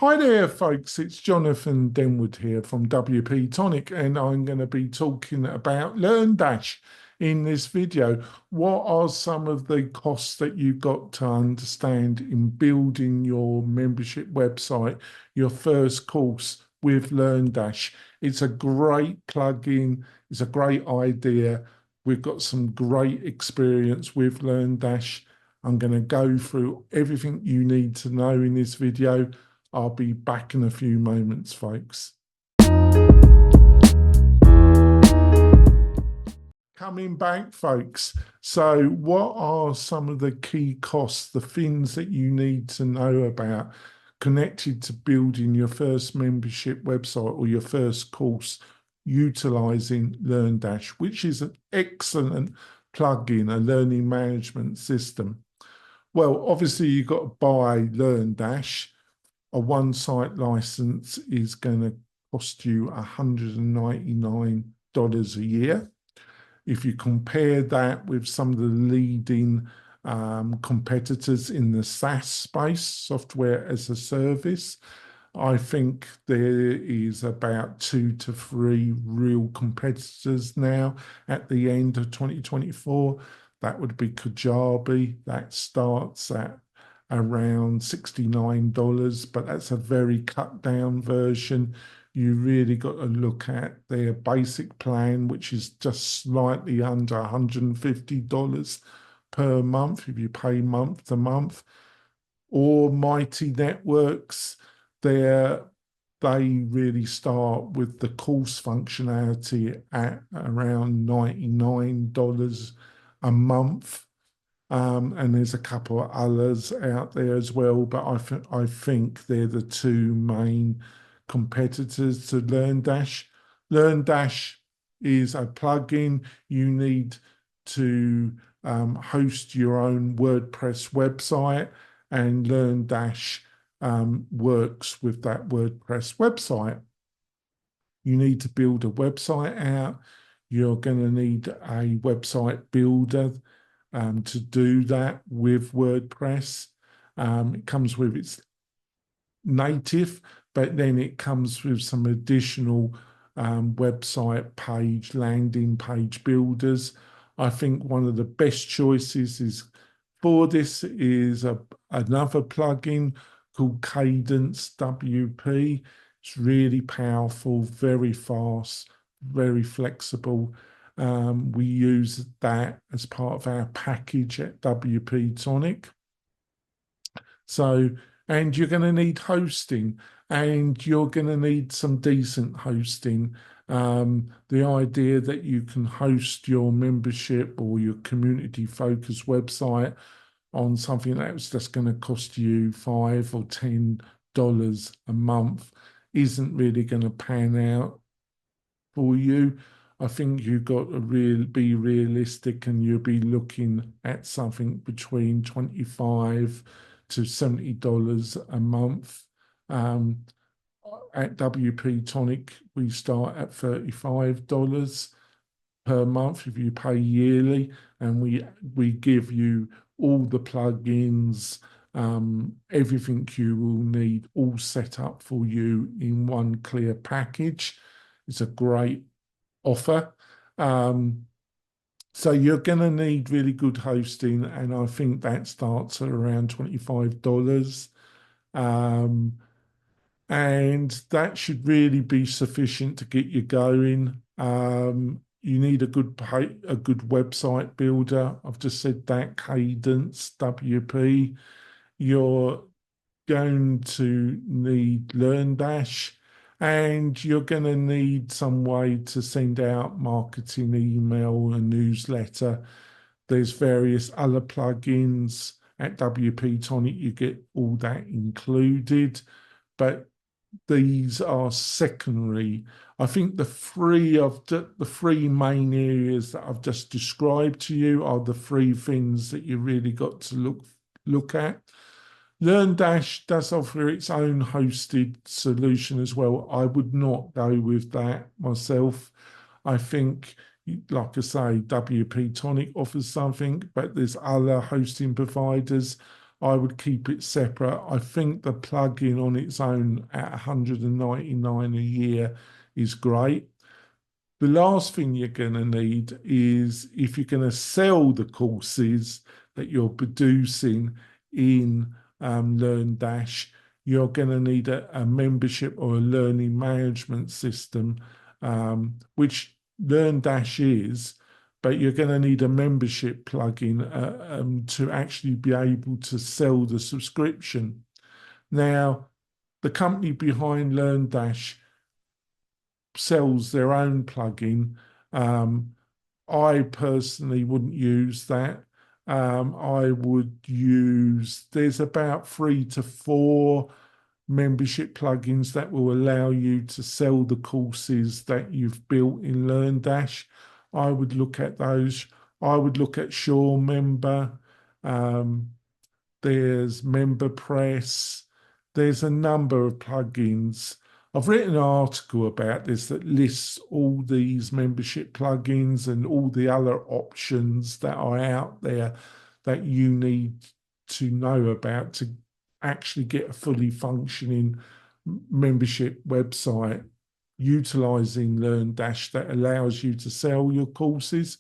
Hi there, folks. It's Jonathan Denwood here from WP-Tonic, and I'm going to be talking about LearnDash in this video. What are some of the costs that you've got to understand in building your membership website, your first course with LearnDash? It's a great plugin. It's a great idea. We've got some great experience with LearnDash. I'm going to go through everything you need to know in this video. I'll be back in a few moments, folks. Coming back, folks. So, what are some of the key costs, the things that you need to know about connected to building your first membership website or your first course utilizing LearnDash, which is an excellent plugin, a learning management system? Well, obviously, you've got to buy LearnDash. A one-site license is going to cost you $199 a year. If you compare that with some of the leading competitors in the SaaS space, software as a service, I think there is about 2 to 3 real competitors now at the end of 2024. That would be Kajabi. That starts at around $69, but that's a very cut down version. You really got to look at their basic plan, which is just slightly under $150 per month if you pay month to month. Or Mighty Networks, they really start with the course functionality at around $99 a month. And there's a couple of others out there as well, but I think they're the two main competitors to LearnDash. LearnDash is a plugin. You need to host your own WordPress website, and LearnDash works with that WordPress website. You need to build a website out. You're going to need a website builder to do that with WordPress. It comes with its native, but then it comes with some additional website page, landing page builders. I think one of the best choices is for this is another plugin called Cadence WP. It's really powerful, very fast, very flexible. We use that as part of our package at WP-Tonic. So, and you're going to need hosting, and you're going to need some decent hosting. The idea that you can host your membership or your community-focused website on something that's just going to cost you $5 or $10 a month isn't really going to pan out for you. I think you've got to be realistic, and you'll be looking at something between $25 to $70 a month. At WP-Tonic, we start at $35 per month if you pay yearly, and we give you all the plugins, everything you will need, all set up for you in one clear package. It's a great offer. So you're going to need really good hosting, and I think that starts at around $25. And that should really be sufficient to get you going. You need a good website builder. I've just said that, Cadence WP. You're going to need LearnDash, and you're going to need some way to send out marketing email and newsletter. There's various other plugins at WP-Tonic. You get all that included, but these are secondary. I think the three main areas that I've just described to you are the three things that you really got to look at. LearnDash does offer its own hosted solution as well. I would not go with that myself. I think, like I say, WP-Tonic offers something, but there's other hosting providers. I would keep it separate. I think the plugin on its own at 199 a year is great. The last thing you're going to need is, if you're going to sell the courses that you're producing in LearnDash, you're going to need a membership or a learning management system, which LearnDash is, but you're going to need a membership plugin to actually be able to sell the subscription. Now, the company behind LearnDash sells their own plugin. I personally wouldn't use that. I would use, there's about 3 to 4 membership plugins that will allow you to sell the courses that you've built in LearnDash. I would look at those. I would look at Sure Member. Um, there's MemberPress. There's a number of plugins. I've written an article about this that lists all these membership plugins and all the other options that are out there that you need to know about to actually get a fully functioning membership website utilizing LearnDash that allows you to sell your courses.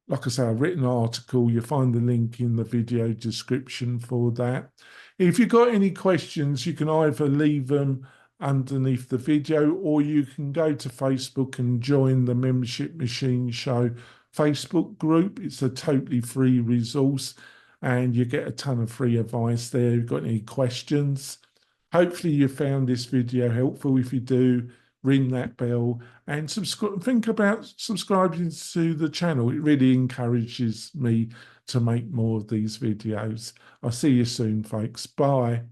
Like I say, I've written an article. You'll find the link in the video description for that. If you've got any questions, you can either leave them underneath the video, or you can go to Facebook and join the Membership Machine Show Facebook group. It's a totally free resource and you get a ton of free advice there. If you've got any questions, hopefully you found this video helpful. If you do, ring that bell and subscribe. Think about subscribing to the channel. It really encourages me to make more of these videos. I'll see you soon, folks. Bye.